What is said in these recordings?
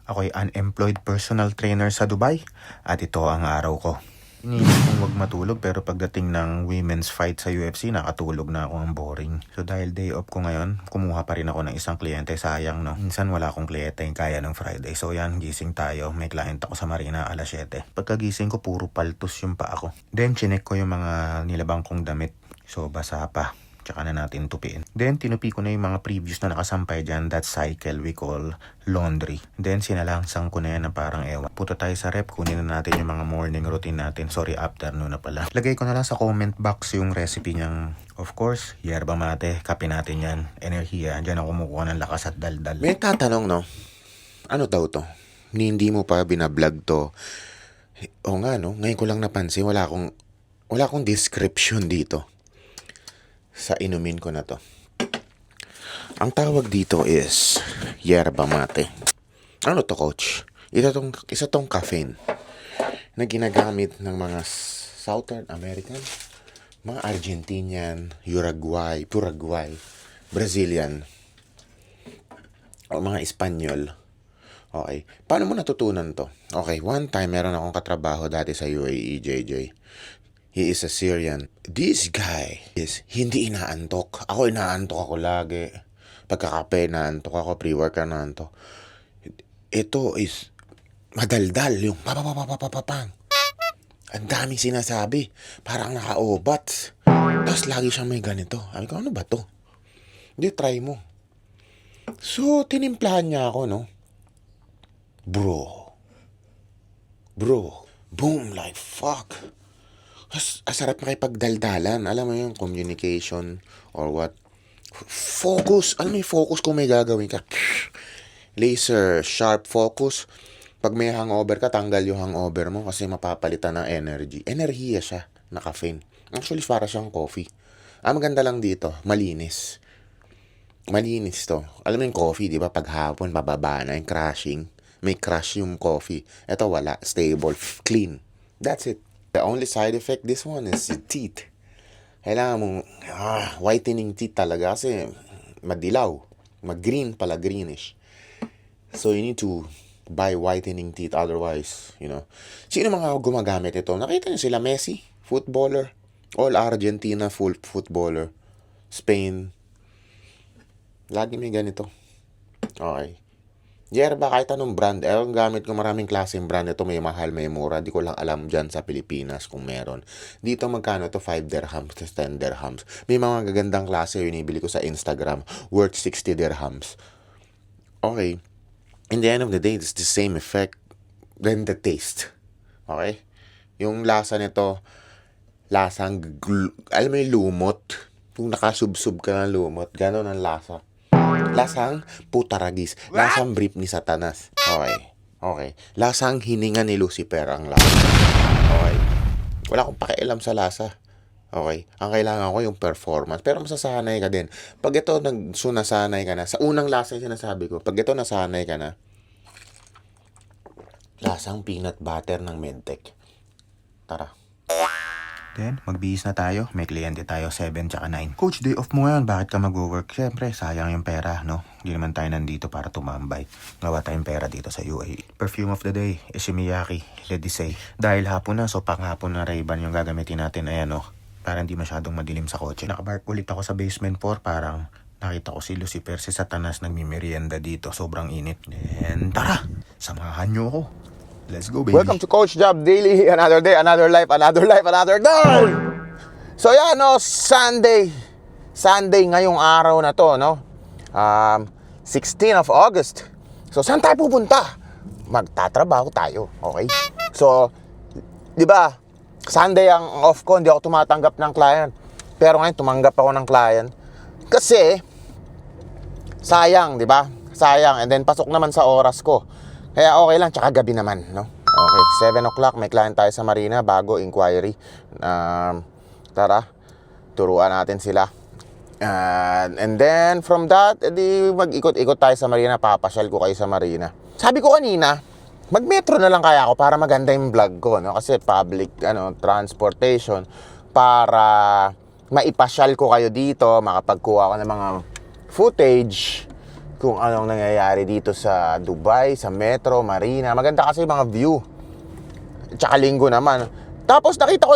Ako'y unemployed personal trainer sa Dubai at ito ang araw ko. Iniisip kong wag matulog pero pagdating ng women's fight sa UFC, nakatulog na ako, ang boring. So dahil day off ko ngayon, kumuha pa rin ako ng isang kliyente. Sayang no, minsan wala akong kliyente yung kaya ng Friday. So yan, gising tayo. May client ako sa Marina alas 7. Pagkagising ko, puro paltos yung pa ako. Then chinek ko yung mga nilabang kong damit. So basa pa. Tsaka na natin tupiin. Then, tinupi ko na yung mga previews na nakasampay dyan. That cycle we call laundry. Then, sinalangsang ko na yan na parang ewan. Punta tayo sa rep. Kunin na natin yung mga morning routine natin. Sorry, afternoon na pala. Lagay ko na lang sa comment box yung recipe niyang, of course, yerba mate. Kape natin yan. Enerhiya. Diyan ako kumukuha ng lakas at daldal. May tatanong, no? Ano daw to? Hindi mo pa binablog to. O nga, no? Ngayon ko lang napansin, wala akong description dito sa inumin ko na to. Ang tawag dito is yerba mate. Ano to, coach? Isa tong caffeine na ginagamit ng mga Southern American, mga Argentinian, Uruguay, Brazilian, o mga Espanyol. Okay. Paano mo natutunan to? Okay, one time meron akong katrabaho dati sa UAE, JJ. He is a Syrian. This guy is hindi inaantok. Ako lagi. Pagkakape, naantok ako. Pre-workout, naantok. Ito is madaldal. Yung papapapapapapang. Ang daming sinasabi. Parang naka-obat. Tapos lagi siyang may ganito. Sabi ko, ano ba to? Hindi, try mo. So, tinimplahan niya ako, no? Bro. Boom, like fuck. Asarap makipagdaldalan. Alam mo yung communication or what? Focus. Alam mo yung focus kung may gagawin ka. Laser, sharp focus. Pag may hangover ka, tanggal yung hangover mo kasi mapapalitan ng energy. Enerhiya siya na caffeine. Actually, para siyang coffee. Ang maganda lang dito, malinis. Malinis to. Alam mo yung coffee, di ba? Pag hapon, bababa na yung crashing. May crash yung coffee. Ito wala. Stable. Clean. That's it. The only side effect this one is teeth. Kailangan mong whitening teeth talaga kasi madilaw. Mag-green pala, greenish. So you need to buy whitening teeth otherwise, you know. Sino mga gumagamit ito? Nakita niyo sila, Messi, footballer. All Argentina footballer. Spain. Lagi may ganito. Okay. Yerba, kahit anong brand. Ang gamit ko maraming klaseng brand. Ito may mahal, may mura. Di ko lang alam dyan sa Pilipinas kung meron. Dito magkano to? 5 dirhams to 10 dirhams. May mga gagandang klase yung inibili ko sa Instagram. Worth 60 dirhams. Okay. In the end of the day, it's the same effect than the taste. Okay? Yung lasa nito, alam mo yung lumot? Kung nakasubsub ka ng lumot, gano'n ang lasa. Lasang putaragis. Lasang brief ni Satanas. Okay. Lasang hininga ni Lucifer ang lasa. Okay. Wala akong pakialam sa lasa. Okay. Ang kailangan ko yung performance. Pero masasanay ka din. Pag ito nasanay ka na, sa unang lasa yung sinasabi ko, pag ito nasanay ka na, lasang peanut butter ng Medtech. Tara. Then, magbihis na tayo. May kliyente tayo, 7 tsaka 9. Coach, day off mo ngayon. Bakit ka mag-work? Siyempre, sayang yung pera, no? Hindi naman tayo nandito para tumambay. Gawa tayong pera dito sa UAE. Perfume of the day, Ishimiyaki, Ledisei. Dahil hapon na, so panghapon na Ray-Ban yung gagamitin natin. Ayan, no? Para hindi masyadong madilim sa kotse. Nakabark ulit ako sa basement 4. Parang nakita ko si Lucifer, si Satanas, nagmimerienda dito. Sobrang init. Then, tara! Samahan nyo ako. Let's go, baby. Welcome to Coach Job Daily. Another day, another life, another day. So yan, no, Sunday ngayong araw na to, no? 16 of August. So saan tayo pupunta? Magtatrabaho tayo, okay? So, di ba, Sunday ang off ko, hindi ako tumatanggap ng client. Pero ngayon, tumanggap ako ng client. Kasi, sayang, di ba? Sayang, and then pasok naman sa oras ko. Kaya okay lang, tsaka gabi naman, no? Okay, 7 o'clock, may client tayo sa Marina, bago inquiry. Tara, turuan natin sila. And then, from that, edi mag-ikot-ikot tayo sa Marina, papasyal ko kayo sa Marina. Sabi ko kanina, mag-metro na lang kaya ako para maganda yung vlog ko, no? Kasi public, transportation, para maipasyal ko kayo dito, makapagkuha ko ng mga footage. kung anong nangyayari dito sa Dubai, sa Metro, Marina. Maganda kasi yung mga view. Tsaka linggo naman. Tapos nakita ko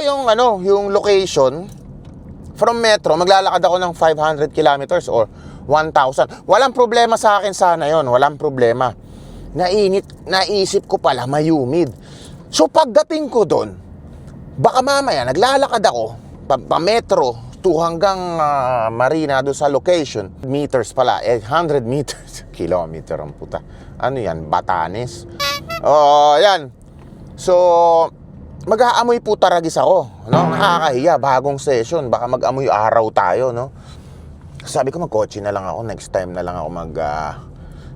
yung location from Metro. Maglalakad ako ng 500 kilometers or 1,000. Walang problema sa akin sana yon. Walang problema. Naisip ko pala, mayumid. So pagdating ko doon, baka mamaya naglalakad ako pa Metro to hanggang Marina doon sa location. Meters pala, 100 meters. Kilometer ang puta. Ano yan? Batanes? Yan. So, mag-aamoy po taragis ako. No? Nakakahiya, bagong session. Baka mag-amoy araw tayo, no? Sabi ko, magkotse na lang ako. Next time na lang ako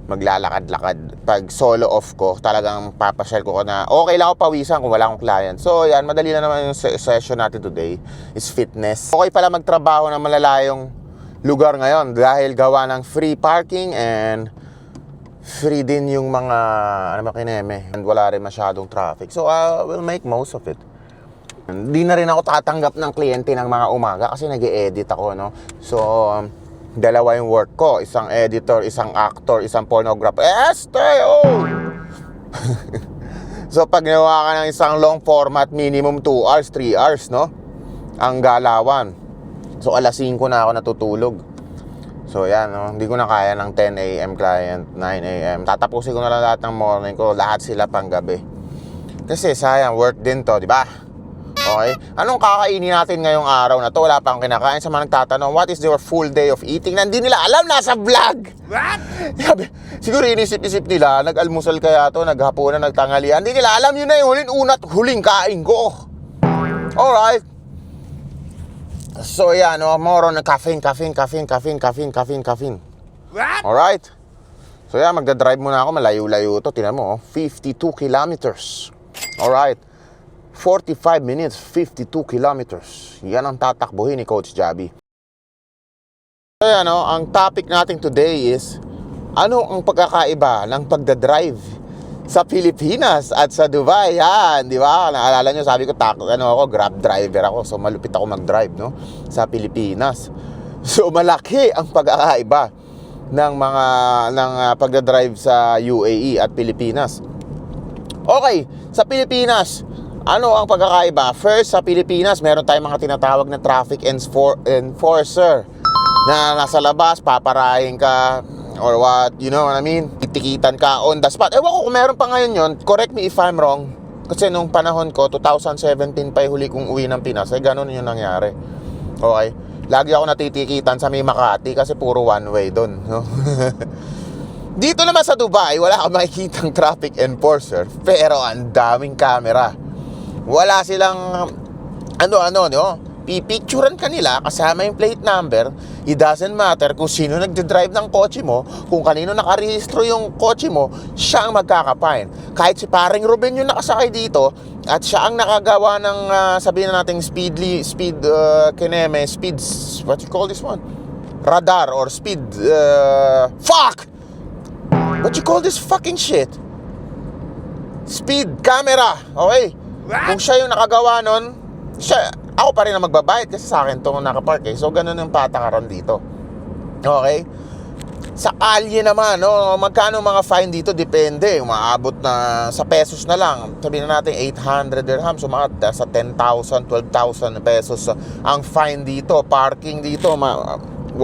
maglalakad-lakad. Pag solo off ko, talagang papasyal ko na okay lang ako pawisan kung wala akong client. So yan, madali na naman yung session natin today is fitness. Okay pala magtrabaho ng malalayong lugar ngayon dahil gawa ng free parking and free din yung mga kineme and wala rin masyadong traffic. So we'll make most of it. Hindi na rin ako tatanggap ng kliyente ng mga umaga kasi nag-e-edit ako, no? So dalawa yung work ko. Isang editor, isang actor, isang pornographer. So pag ginawa ka ng isang long format, minimum 2 hours, 3 hours, no? Ang galawan. So alas 5 na ako natutulog. So yan, no? Hindi ko na kaya ng 10 a.m. client, 9 a.m. Tatapusin ko na lang lahat ng morning ko. Lahat sila pang gabi. Kasi sayang, work din to, di ba? Okay? Anong kakainin natin ngayong araw na to? Wala pang kinakain. Sa mga nagtatanong, what is your full day of eating? Hindi nila alam, nasa vlog! What? Siguro inisip-isip nila, nag-almusal kaya to, naghapunan, nagtanghalian. Hindi nila alam, yun na yung huling kain ko. Alright. So yan, more on caffeine. What? Alright. So yan, magdadrive muna ako, malayo-layo to. Tingnan mo, 52 kilometers. Alright. 45 minutes, 52 kilometers. Yan ang tatakbuhin ni Coach Javi. So yan, ang topic natin today is ano ang pagkakaiba ng pagdadrive sa Pilipinas at sa Dubai. Yan, di ba? Naalala nyo, sabi ko, ako, Grab driver ako. So malupit ako mag-drive, no? Sa Pilipinas. So malaki ang pagkakaiba ng pagdadrive sa UAE at Pilipinas. Okay, sa Pilipinas, ano ang pagkakaiba? First, sa Pilipinas, meron tayong mga tinatawag na traffic enforcer na nasa labas, paparahin ka or what, you know what I mean? Titikitan ka on the spot. Ewan ko kung meron pa ngayon yun. Correct me if I'm wrong. Kasi nung panahon ko, 2017 pa yung huli kong uwi ng Pinas, ay ganun yung nangyari. Okay? Lagi ako natitikitan sa may Makati kasi puro one way doon. No? Dito naman sa Dubai, wala kang makikitang traffic enforcer, pero ang daming camera. Wala silang no? Pipicturean ka nila kasama yung plate number. It doesn't matter kung sino nagde-drive ng kotse mo, kung kanino nakarehistro yung kotse mo, siya ang magkakapain. Kahit si paring Ruben yung nakasakay dito at siya ang nakagawa ng sabihin na nating what you call this one? Radar or speed what you call this fucking shit? Speed camera. Okay? Kung siya yung nakagawa nun, ako pa rin ang magbabayad kasi sa akin itong nakapark eh. So ganun yung patakaran dito. Okay? Sa kalye naman, no, magkano mga fine dito? Depende. Umaabot na sa pesos na lang. Sabihin na natin 800 dirhams, umaabot sa 10,000, 12,000 pesos ang fine dito. Parking dito, 150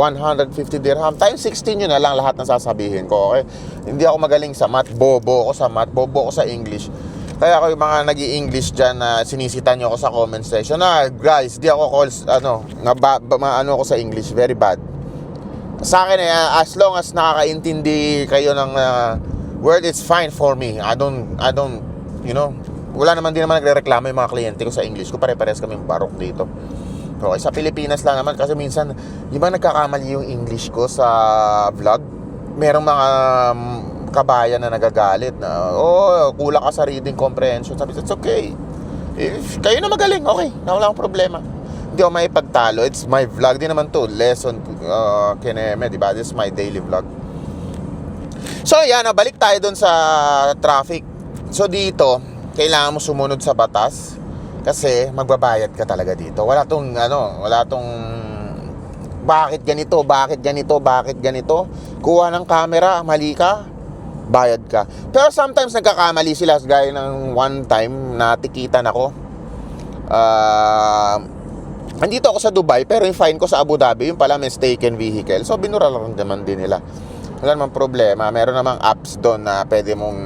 dirham. Times 16 yun na lang lahat ng sasabihin ko. Okay? Hindi ako magaling sa math. Bobo ko sa English. Kaya ako yung mga nag-i-English dyan na sinisita nyo ako sa comment section. Guys, di ako ako sa English. Very bad. Sa akin as long as nakakaintindi kayo ng word, it's fine for me. I don't, you know, wala naman din naman nagre-reklamo yung mga kliyente ko sa English ko. Pare-pares kami barok dito. Okay, sa Pilipinas lang naman kasi minsan, di ba nagkakamali yung English ko sa vlog? Merong mga kabayan na nagagalit na, kulang ka sa reading comprehension. Sabi, it's okay. If kayo na magaling, okay. Wala akong problema. Hindi ako may pagtalo. It's my vlog din naman to. Lesson kineme, diba? This is my daily vlog. So, yan. Balik tayo dun sa traffic. So, dito, kailangan mo sumunod sa batas kasi magbabayad ka talaga dito. Wala tong bakit ganito, bakit ganito, bakit ganito. Kuha ng camera, mali ka, bayad ka. Pero sometimes nagkakamali sila, gaya ng one time na tikitan ako. Nandito ako sa Dubai, pero yung fine ko sa Abu Dhabi, yung pala mistaken vehicle. So binura lang naman din nila. Wala namang problema, meron namang apps doon na pwede mong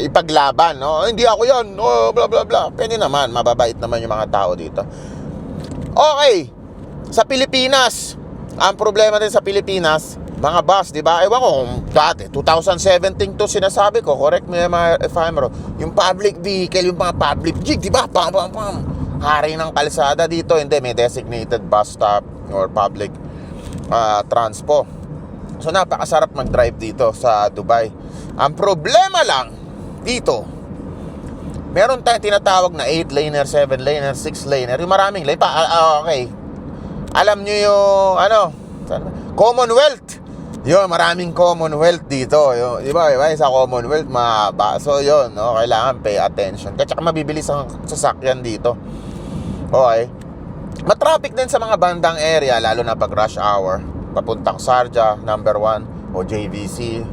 ipaglaban, no? Hindi ako yan, oh, bla bla bla. Pwede naman, mababait naman yung mga tao dito. Okay, sa Pilipinas, ang problema din sa Pilipinas, mga bus, di ba? Ewan ko kung dati, 2017 to sinasabi ko, correct me if I'm wrong. Yung public vehicle, yung mga public jig, di ba? Pam, pam, pam. Hari ng kalsada dito, hindi, may designated bus stop or public transpo. So napakasarap mag-drive dito sa Dubai. Ang problema lang dito, meron tayong tinatawag na 8-laner, 7-laner, 6-laner, yung maraming lane okay. Alam nyo yung Commonwealth. Yun, maraming Commonwealth dito. Yung, iba sa Commonwealth mahaba. So yun, no, kailangan pay attention. Kasi mabibilis ang sasakyan dito. Okay. Matraffic din sa mga bandang area, lalo na pag rush hour. Papuntang Sharjah, number 1, o JVC,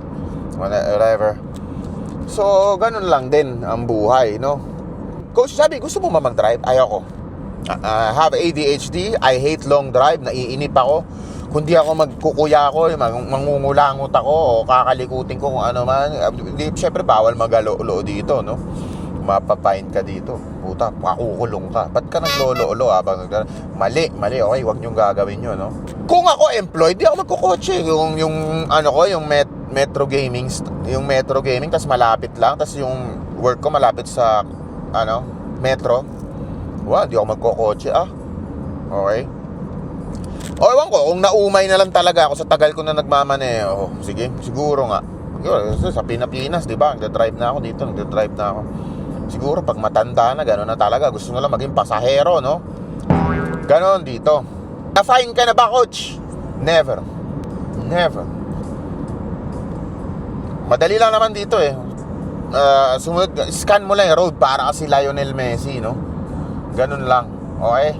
whatever. So, ganun lang din ang buhay, no? Coach, sabi, gusto mo ba mag-drive? Ayoko. Have ADHD, I hate long drive, naiinip ako. Kundi ako magkukuya ako, mangungulangot ako, o kakalikutin ko kung ano man. Siyempre, bawal magalo-ulo dito, no? Mapapain ka dito. Puta, makukulong ka. Ba't ka naglolo-ulo habang mali, okay, wag niyong gagawin yun, no? Kung ako employed, di ako magkukotse. Yung Metro Gaming, tas malapit lang, tas yung work ko malapit sa Metro. Di ako magkukotse, okay. O ewan ko, kung naumay na lang talaga ako sa tagal ko na nagmamaneho, sige, siguro nga. Sa Pilipinas, di ba? Nagdadrive na ako dito, siguro pag matanda na, gano'n na talaga. Gusto na lang maging pasahero, no? Gano'n dito. Na-fine ka na ba, coach? Never. Madali lang naman dito eh. Sumunod, scan mo lang yung road para kasi Lionel Messi, no? Ganun lang, okay?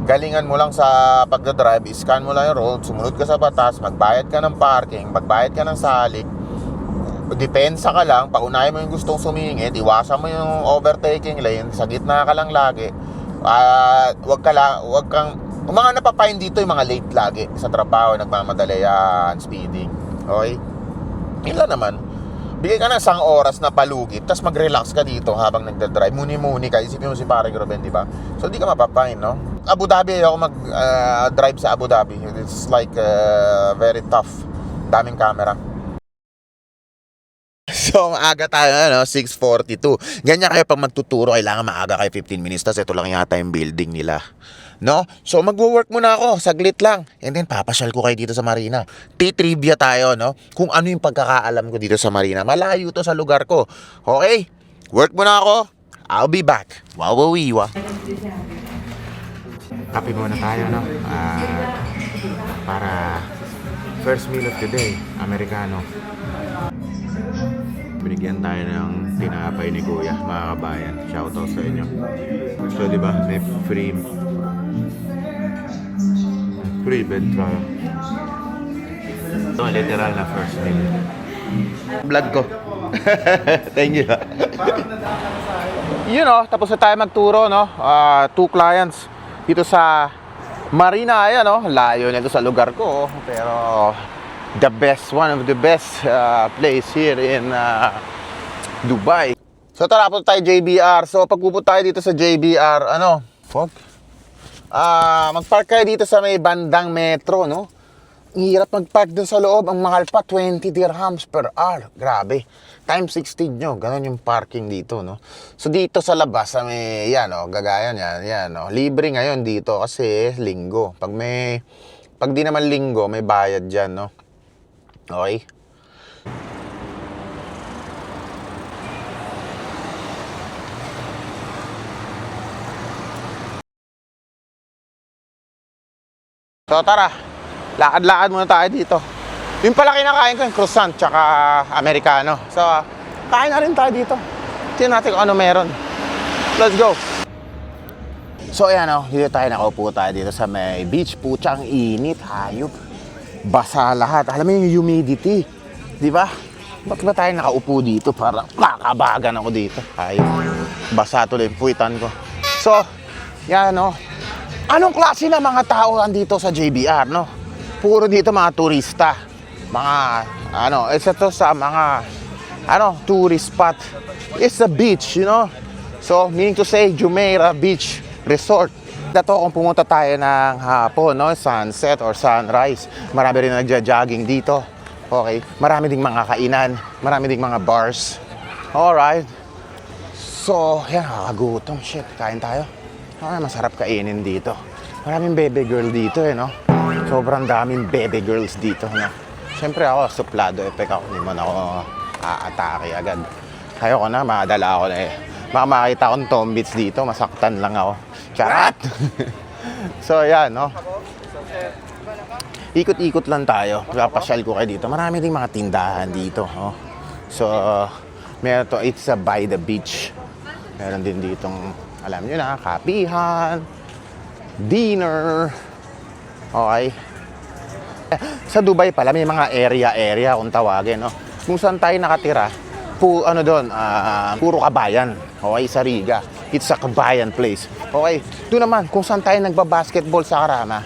Galingan mo lang sa pagdadrive, scan mo lang yung road, sumunod ka sa batas, magbayad ka ng parking, magbayad ka ng salik, depensa ka lang, paunahin mo yung gustong sumingit, iwasan mo yung overtaking lane, sa gitna ka lang lagi. Wag kang mga napapain dito yung mga late lagi sa trabaho, nagmamadali yan, speeding. Okay? Yun lang naman. Bigay ka ng 1 oras na palugit, tapos mag-relax ka dito habang nagdadrive. Muni-muni ka, isipin mo si Paring Ruben, di ba? So di ka mapapain, no? Abu Dhabi, ako mag-drive sa Abu Dhabi. It's like very tough. Daming camera. So, maaga tayo, 6:42. Ganyan kayo pag magtuturo, kailangan maaga kayo 15 minutes. Tapos ito lang yata yung building nila, no? So, magwo-work muna ako, saglit lang. And then, papasyal ko kayo dito sa Marina. T-trivia tayo, no? Kung ano yung pagkakaalam ko dito sa Marina. Malayo to sa lugar ko. Okay? Work muna ako. I'll be back. Wawawiwa. Kape muna tayo, no? Para first meal of the day, Amerikano. Binigyan tayo ng tinapay ni Kuya, mga kabayan. Shoutout sa inyo. So, di ba, may free bed trial. Ito, literal na first meal. Vlog ko. Thank you. Tapos na tayo magturo, no? 2 clients dito sa Marina. Ayan, no? Layo nito sa lugar ko. Pero one of the best place here in Dubai. So tara po tayo JBR. So pag pupunta tayo dito sa JBR, mag-park kayo dito sa may bandang metro, no? Ang hirap mag-park dun sa loob. Ang mahal pa, 20 dirhams per hour. Grabe. Times 16 nyo. Ganon yung parking dito, no? So dito sa labas, may, gagaya yan, no? Libre ngayon dito kasi linggo. Pag di naman linggo, may bayad dyan, no? Okay? So tara, lakad-lakad muna tayo dito. Yung pala kinakain ko yung croissant tsaka Amerikano. So, kain na rin tayo dito. Tingnan natin kung ano meron. Let's go. So ayan o, dito tayo nakaupo tayo dito sa may beach. Putsang init, hayop. Basa lahat. Alam mo yung humidity, di ba? Ba't ba tayo nakaupo dito? Para kakabagan ako dito. Hayop. Basa tuloy yung puwitan ko. So, yan o. Anong klase na mga tao andito sa JBR, no? Puro dito mga turista. Mga, isa to sa mga, tourist spot. It's a beach, you know? So, meaning to say, Jumeirah Beach Resort. Dato kung pumunta tayo ng hapon, no? Sunset or sunrise. Marami rin nagja-jogging dito. Okay? Marami ding mga kainan. Marami ding mga bars. Alright. So, yan, kakagutom. Shit, kain tayo. Masarap kainin dito. Maraming baby girl dito, no? Sobrang daming baby girls dito, no? Siyempre ako, suplado effect ako. Hindi man ako aatake agad. Ayoko na, makadala ako na eh. Baka makakita akong tombits dito, masaktan lang ako. Charat! So, yan, no? Ikot-ikot lang tayo. Papasyal ko kayo dito. Marami ding mga tindahan dito, no? So, meron to, it's a by the beach. Meron din ditong, alam nyo na, kapihan, dinner. Okay. Sa Dubai pala, may mga area kung tawagin, no? Kung saan tayo nakatira, puro kabayan. Okay, sa Riga. It's a kabayan place. Okay, doon naman, kung saan tayo nagbabasketball sa Karama,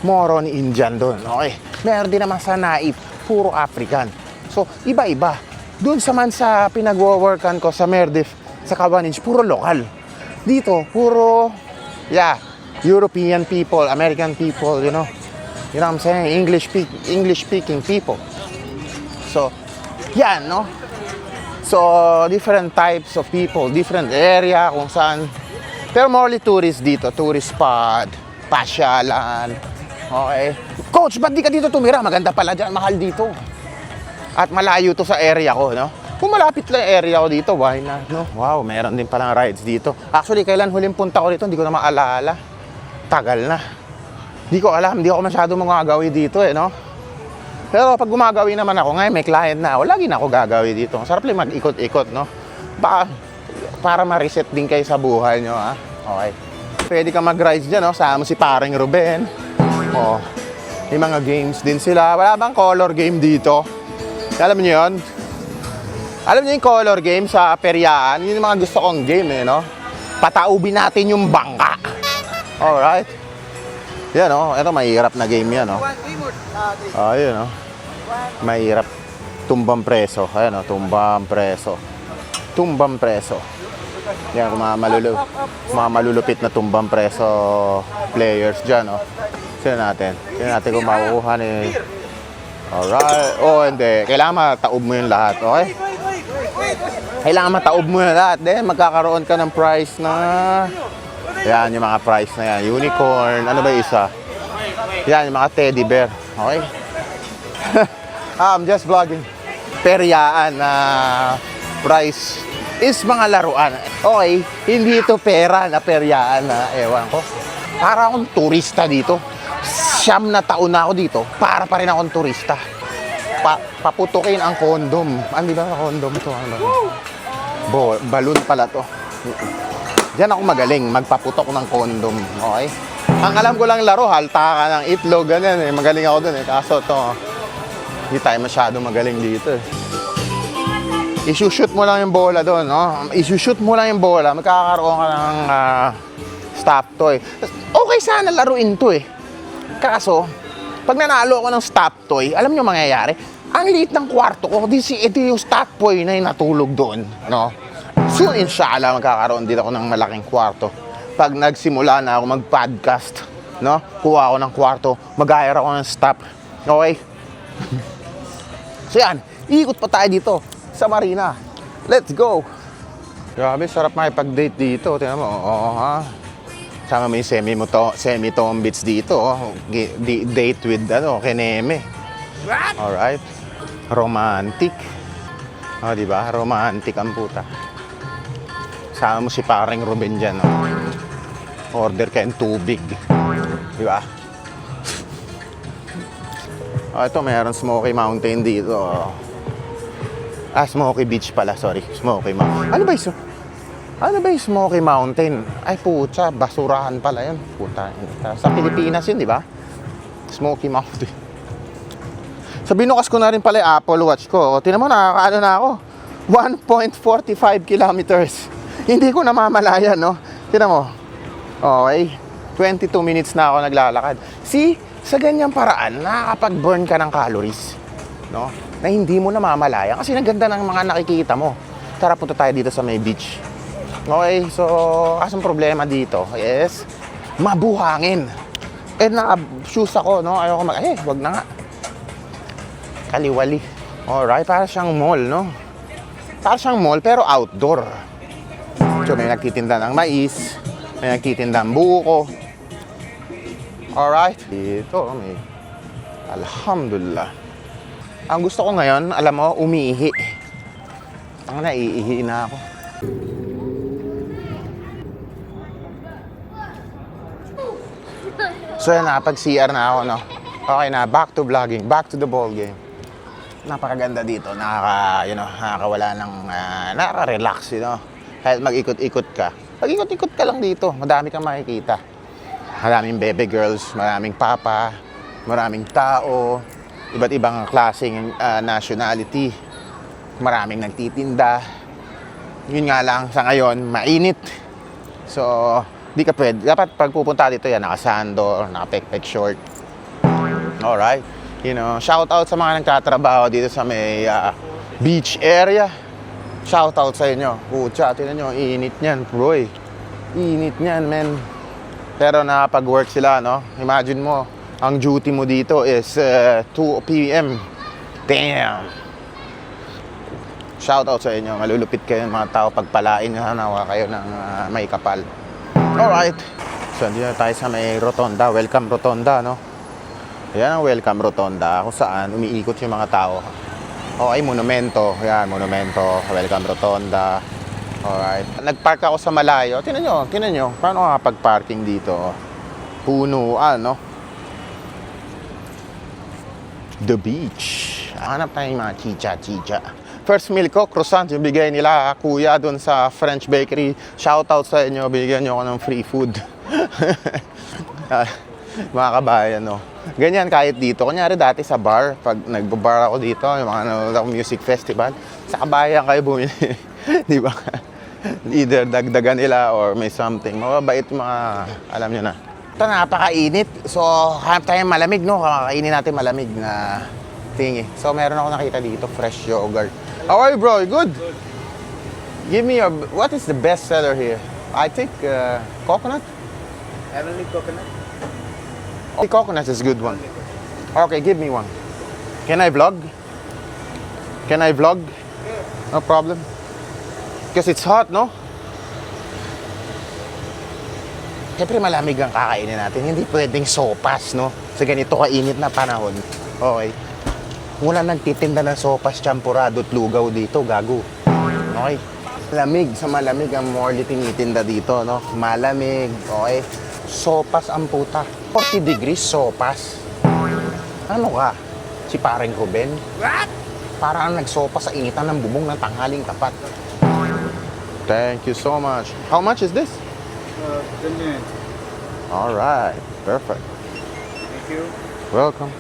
moron Indian doon. Okay, meron din naman sa Naip, puro African. So, iba-iba. Doon sa pinag-workan ko sa Merdif, sa Cabanage, puro lokal. Dito, puro, European people, American people, you know. You know what I'm saying? English-speaking people. So, yan, no? So, different types of people, different area kung saan. Pero morely tourist dito, tourist spot, pasyalan. Okay. Coach, ba't di ka dito tumira? Maganda pala dyan, mahal dito. At malayo to sa area ko, no? Kung malapit lang area ko dito, why not, no? Wow, meron din palang rides dito. Actually, kailan huling punta ko dito, hindi ko na maalala. Tagal na. Hindi ko alam, hindi ako masyado magagawi dito, no? Pero pag gumagawi naman ako, ngayon may client na ako, lagi na ako gagawi dito. Sarap lang mag-ikot-ikot, no? Baka, para ma-reset din kayo sa buhay nyo, ha? Okay. Pwede ka mag-rides dyan, no? Sama mo si paring Ruben. Oh, may mga games din sila. Wala bang color game dito? Alam niyo yun? Alam niyo yung color game sa Periaan? Yun yung mga gusto kong game, no? Pataubin natin yung bangka. Alright. Yan, no? Ito, mahirap na game yan, no? Ayun, no? Mahirap. Tumbang preso. Ayan, no? Tumbang preso. Tumbang preso. Yan, kung mga malulupit na tumbang preso players dyan, no? Sino natin kung makukuha ni... Alright. Oh, hindi. Kailangan mataob mo yung lahat, okay? Kailangan mataob mo yung lahat. Then, magkakaroon ka ng prize na... Yan, yung mga prize na yan. Unicorn. Ano ba yung isa? Yan, yung mga teddy bear. Okay? I'm just vlogging. Peryaan na prize is mga laruan. Okay, hindi ito pera na peryaan na ewan ko. Para akong turista dito. 9 na taon na ako dito. Para pa rin akong turista. Paputukin ang condom. Ano ba ang condom to? Balloon pala to. Diyan ako magaling, magpaputok ng condom. Okay? Ang alam ko lang laro, halta ka ng itlog, ganyan eh. Magaling ako dun eh. Kaso to, hindi tayo masyado magaling dito eh. I-shoot mo lang yung bola doon, no? I-shoot mo lang yung bola, magkakaroon ka ng stop toy. Okay sana laruin to eh. Kaso, pag nanalo ako ng stop toy, alam nyo mangyayari? Ang liit ng kwarto ko, ito yung stop toy na yung natulog doon, no? Soon, inshallah, magkakaroon din ako ng malaking kwarto. Pag nagsimula na ako mag-podcast, no? Kuha ako ng kwarto, mag-hire ako ng stop. Okay? So yan, ikot pa tayo dito sa Marina. Let's go! Grabe, sarap makipag-date dito. Tingnan mo, oo ha. Sama mo yung semi-tombits dito. Oh. Date with, Keneme. Alright. Romantic. Oh, diba? Romantic ang puta. Sama mo si paring Ruben dyan, no? Order kayong tubig. Diba? Oh, ito, mayroon Smoky Mountain dito. Smoky Beach pala, sorry. Smoky Mountain. Ano ba iso? Ano ba yung Smoky Mountain? Ay, putya, basurahan pala yun. Puta. Sa Pilipinas yun, di ba? Smoky Mountain. So, binukas ko na rin pala yung Apple Watch ko. O, tinan mo, nakakaano na ako. 1.45 kilometers. Hindi ko namamalayan, no? Tinan mo. Okay. 22 minutes na ako naglalakad. See, sa ganyang paraan, nakakapag-burn ka ng calories. No? Na hindi mo namamalayan. Kasi naganda ng mga nakikita mo. Tara, punta tayo dito sa may beach. Okay, so, asang problema dito is, mabuhangin. Eh, naka-shoes ako, no? Ayoko wag na nga. Kaliwali. Alright, para siyang mall, no? Para siyang mall, pero outdoor. So, may nagtitinda ng mais, may nagtitinda ng buko. Alright, dito, may... Alhamdulillah. Ang gusto ko ngayon, alam mo, umiihi. Ang naiihi na ako. So yan, nakapag-CR na ako, no? Okay na, back to vlogging, back to the ball game. Napakaganda dito, nakakawala ng, nakaka-relax, Kahit mag-ikot-ikot ka. Mag-ikot-ikot ka lang dito, madami kang makikita. Maraming baby girls, maraming papa, maraming tao, iba't ibang klaseng nationality. Maraming nagtitinda. Yun nga lang, sa ngayon, mainit. So, di ka pwede. Dapat pag pupunta dito yan, naka-sandal, naka-pek-pek short. Alright. Shout out sa mga nagtatrabaho dito sa may beach area. Shout out sa inyo. Pucha, tinan nyo, init niyan, bro. Init niyan, men. Pero nakapag-work sila, no? Imagine mo, ang duty mo dito is 2 p.m. Damn! Shout out sa inyo. Malulupit kayo mga tao. Pagpalain nyo, nawa kayo ng may kapal. Alright. So, dito tayo sa may rotonda. Welcome rotonda, no? Yan ang welcome rotonda. Kung saan umiikot yung mga tao. Okay, monumento. Yan, monumento. Welcome rotonda. Alright. Nagpark ako sa malayo. Tinan nyo. Paano makapag-parking dito? Punuan, no? The beach. Hanap tayo yung mga chicha-chicha. First meal ko, croissant, yung bigay nila kuya doon sa French bakery. Shoutout sa inyo, bigyan nyo ako ng free food. Mga kabayan, no? Ganyan kahit dito. Kunyari dati sa bar, pag nagbabar ako dito, yung mga music festival, sa kabayan kayo bumili. Di ba? Either dagdagan nila or may something. Mababait mga, alam nyo na. Ito, napakainit. So, hanap tayo malamig, no? Kakainin natin malamig na thingy. So, meron ako nakita dito, fresh yogurt. How are you, bro? You good? Give me your, what is the best seller here? I think coconut. Heavenly coconut. The coconut is a good one. Okay, give me one. Can I vlog? Can I vlog? No problem. Because it's hot, no? Siyempre malamig ang kakainin natin. Hindi pwedeng sopas, no? Sa ganito kainit na panahon. Okay. Wala nagtitinda ng sopas, champurado at lugaw dito, gago. Okay. Lamig, sa malamig ang more tinitinda dito, no? Malamig, okay? Sopas ang puta. 40 degrees sopas. Ano ka? Si paring Ruben? What? Parang nagsopas sa initan ng bubong ng tanghaling tapat. Thank you so much. How much is this? 10 minutes. Alright, perfect. Thank you. Welcome.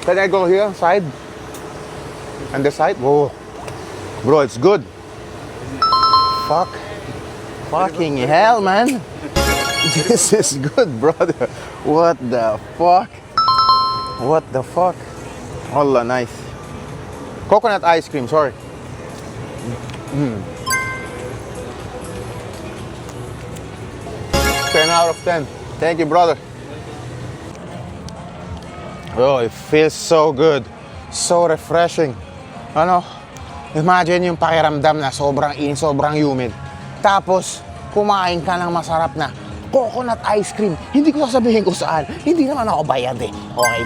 Can I go here, side? On the side? Whoa. Bro, it's good. Fuck. Fucking hell, man. This is good, brother. What the fuck? What the fuck? Wallah, nice. Coconut ice cream, sorry. 10 out of 10. Thank you, brother. Oh, it feels so good. So refreshing. Ano? Imagine yung pakiramdam na sobrang init, sobrang humid. Tapos, kumain ka ng masarap na coconut ice cream. Hindi ko sasabihin kung saan. Hindi naman ako bayad eh. Okay?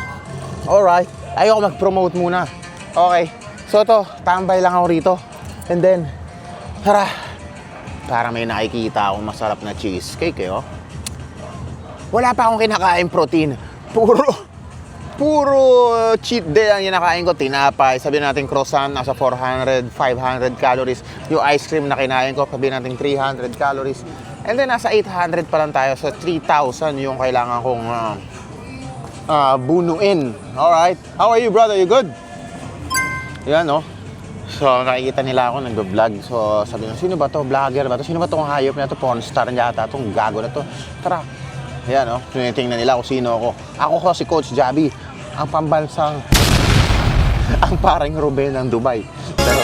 Alright. Ayoko mag-promote muna. Okay. So to, tambay lang ako rito. And then, tara. Para may nakikita akong masarap na cheesecake eh, oh. Wala pa akong kinakain protein. Puro cheat day ang kinakain ko. Tinapay, sabihin natin croissant, nasa 400, 500 calories. Yung ice cream na kinain ko, sabihin natin 300 calories. And then nasa 800 pa lang tayo. So 3,000 yung kailangan kong bunuin. Alright. How are you, brother? You good? Yan, no? So, nakikita nila ako nag-vlog. So, sabi nila, sino ba to? Vlogger ba to? Sino ba tong hayop na to? Pornstar yata. Itong gago na to. Tara. Yan, no? Tinitingnan nila kung sino ako. Ako ko si Coach Javi. Ang pambansang ang parang Ruben ng Dubai. Pero,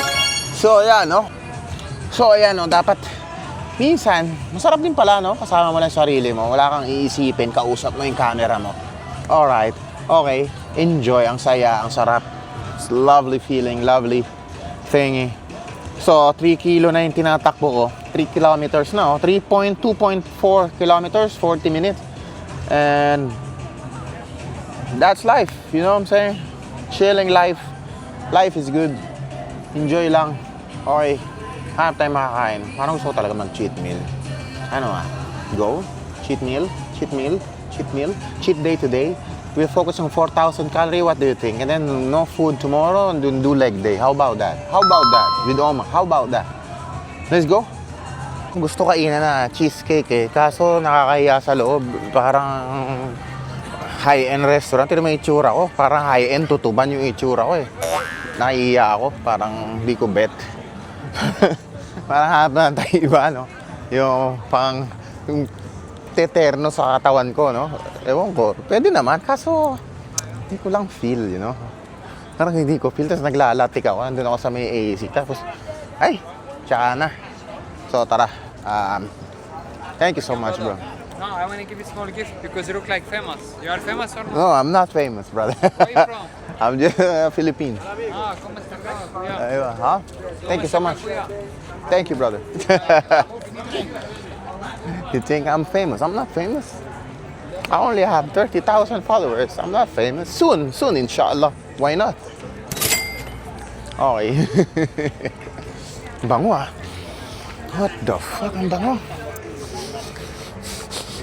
so, yan, no? So, ayan, no? Dapat minsan, masarap din pala, no? Kasama mo lang sarili mo. Wala kang iisipin. Kausap mo yung camera mo. Alright. Okay. Enjoy. Ang saya. Ang sarap. It's lovely feeling, lovely thingy. So, 3 kilo na yung tinatakbo ko. 3 kilometers na, oh. 2.4 kilometers, 40 minutes. And that's life. You know what I'm saying? Chilling life. Life is good. Enjoy lang. Okay. Hanap tayo makakain. Parang gusto ko talaga mag-cheat meal. Ano Go? Cheat meal? Cheat meal? Cheat meal? Cheat day today? We'll focus on 4,000 calories. What do you think? And then no food tomorrow and then do leg day. How about that? How about that? With Oma. How about that? Let's go. Gusto kainan na cheesecake eh. Kaso nakakahiya sa loob. Parang high-end restaurant. Tira mo yung itsura ko. Parang high-end tutuban yung itsura ko eh. Nahihiya ako. Parang di ko bet. Parang hanap na tayo iba, no? Yung pang... Yung teterno sa katawan ko, no? Ewan ko. Pwede naman. Kaso, hindi ko lang feel, you know? Parang hindi ko feel. Tapos naglalatik ako. Nandun ako sa may AC. Tapos, ay, tsaka na. So, tara. Thank you so much, bro. No, I want to give you a small gift because you look like famous. You are famous or not? No, I'm not famous, brother. Where are you from? I'm just Philippine. Ah, ¿cómo está? Yeah. Ayun, huh? Thank you so much. Kuya. Thank you, brother. You think I'm famous? I'm not famous. I only have 30,000 followers. I'm not famous. Soon, inshallah. Why not? Okay. Bango ah. What the fuck? Ang bango.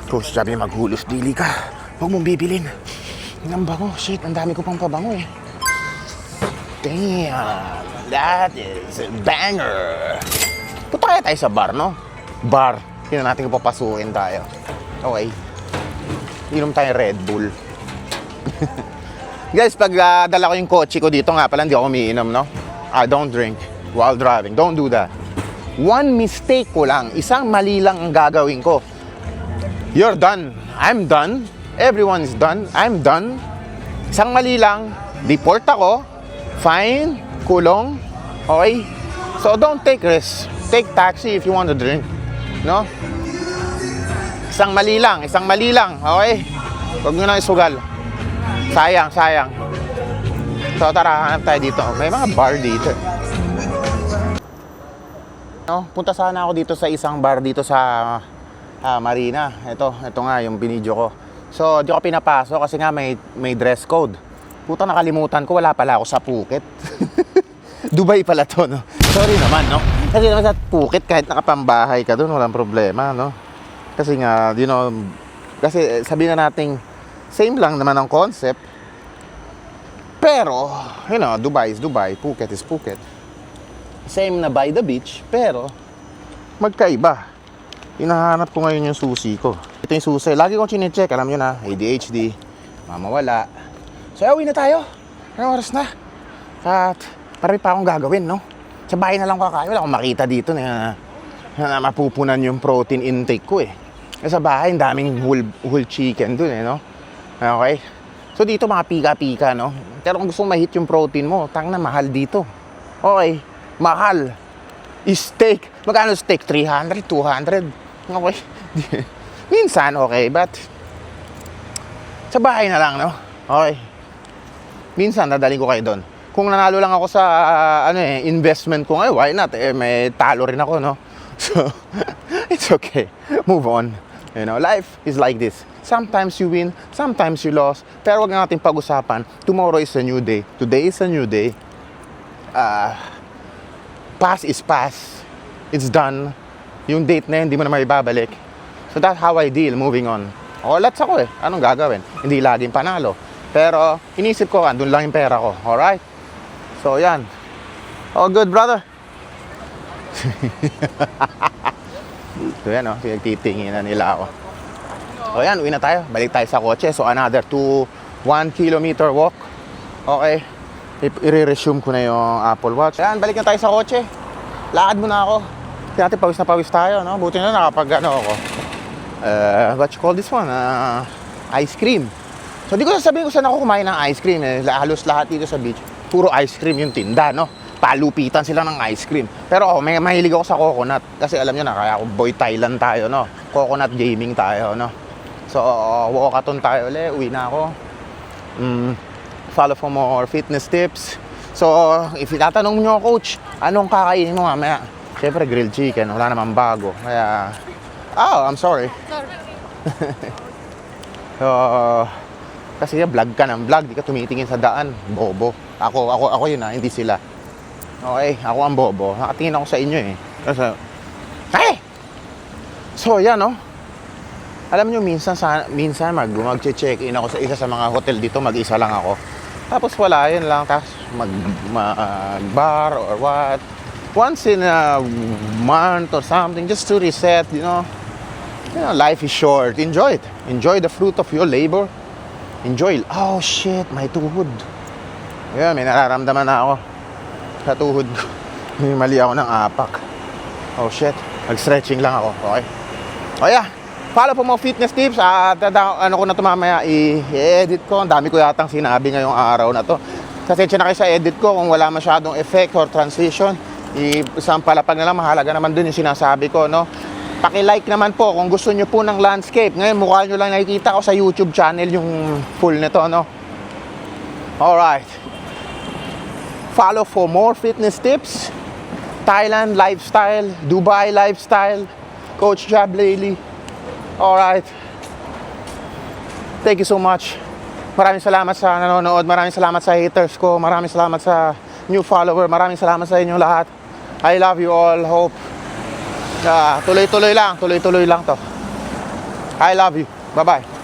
Coach, sabi maghulos dili ka. Huwag mong bibilin. Ang bango. Shit, ang dami ko pang pabango eh. Damn. That is a banger. Punta kaya tayo sa bar, no? Bar. Hindi na natin papasukin tayo. Okay. Inom tayo Red Bull. Guys, pag dala ko yung kotse ko dito nga pala, hindi ako umiinom, no? I don't drink while driving. Don't do that. One mistake ko lang. Isang mali lang ang gagawin ko. You're done. I'm done. Everyone is done. I'm done. Isang mali lang. Deport ako. Fine. Kulong. Okay? So, don't take risks. Take taxi if you want to drink. No? Isang mali lang, okay? Huwag nyo na isugal. Sayang. So tara, hanap tayo dito. May mga bar dito. No, punta sana ako dito sa isang bar dito sa Marina. Ito nga yung binidyo ko. So, di ko pinapasok kasi nga may dress code. Puta, nakalimutan ko, wala pala ako sa Phuket. Dubai pala to, no? Sorry naman, no? Kasi naman sa Phuket, kahit nakapambahay ka doon, walang problema, no? Kasi nga, you know, kasi sabihin na natin, same lang naman ang concept. Pero, you know, Dubai is Dubai, Phuket is Phuket. Same na by the beach, pero magkaiba. Hinahanap ko ngayon yung susi ko. Ito yung susi. Lagi kong chinecheck, alam nyo na, ADHD, mamawala. So, uwi na tayo. Anong oras na? At parang pa akong gagawin, no? Sa bahay na lang kakain. Wala akong makita dito na mapupunan yung protein intake ko eh. Sa bahay, ang daming whole chicken dun eh, no? Okay? So dito mga pika-pika, no? Pero kung gusto mong ma-hit yung protein mo, tang na mahal dito. Okay? Mahal. Steak. Magkano steak? 300, 200. Okay? Minsan, okay. But sa bahay na lang, no? Okay? Minsan, dadalhin ko kayo doon. Kung nanalo lang ako sa investment ko ngayon, why not? May talo rin ako, no? So, it's okay. Move on. You know, life is like this. Sometimes you win, sometimes you lose. Pero wag natin pag-usapan. Tomorrow is a new day. Today is a new day. Past is past. It's done. Yung date na yun, hindi mo na maibabalik. So that's how I deal moving on. O, let's ako eh. Anong gagawin? Hindi laging panalo. Pero inisip ko, andun lang yung pera ko. Alright? So, yan. All good, brother. So, yan, pinagtitingin na nila ako. So, yan, uwi na tayo. Balik tayo sa kotse. So, another 1 kilometer walk. Okay. I-resume ko na yung Apple Watch. Yan, balik na tayo sa kotse. Lakad muna ako. Kasi natin pawis na pawis tayo, no? Buti na nakapag, ako. What you call this one? Ice cream. So, di ko sasabihin kung saan ako kumain ng ice cream. Halos lahat dito sa beach, puro ice cream yung tinda, no? Palupitan sila ng ice cream. Pero ako, may mahilig ako sa coconut. Kasi alam nyo na, kaya ako boy Thailand tayo, no? Coconut gaming tayo, no? So, walkathon tayo ulit. Uwi na ako. Follow for more fitness tips. So, if itatanong nyo, coach, anong kakainin mo mamaya? Siyempre, grilled chicken. Wala namang bago. Kaya, I'm sorry. So, kasi vlog ka ng vlog, di ka tumitingin sa daan, bobo. Ako yun hindi sila. Okay, ako ang bobo. Nakatingin ako sa inyo Kasi, So, yan Alam nyo, minsan mag-check-in ako sa isa sa mga hotel dito, mag-isa lang ako. Tapos wala, yun lang. Tapos mag-bar or what. Once in a month or something, just to reset, you know, life is short. Enjoy it. Enjoy the fruit of your labor. Enjoy. Oh, shit, may tuhod. Ayan, may nararamdaman na ako sa tuhod ko. May mali ako ng apak. Oh, shit. Mag-stretching lang ako. Okay. Oh, yeah. Follow po mga fitness tips. Ano ko na ito mamaya, i-edit ko. Ang dami ko yatang sinabi ngayong araw na to. Pasensya na kayo sa edit ko kung wala masyadong effect or transition. Isang palapag na lang, mahalaga naman dun yung sinasabi ko, no? Paki-like naman po kung gusto nyo po ng landscape. Ngayon, mukha nyo lang nakikita ko sa YouTube channel yung full nito, no? Alright. Follow for more fitness tips. Thailand lifestyle, Dubai lifestyle, Coach Jab Laley. Alright. Thank you so much. Maraming salamat sa nanonood. Maraming salamat sa haters ko. Maraming salamat sa new follower. Maraming salamat sa inyo lahat. I love you all. Hope tuloy-tuloy lang. Tuloy-tuloy lang to. I love you. Bye-bye.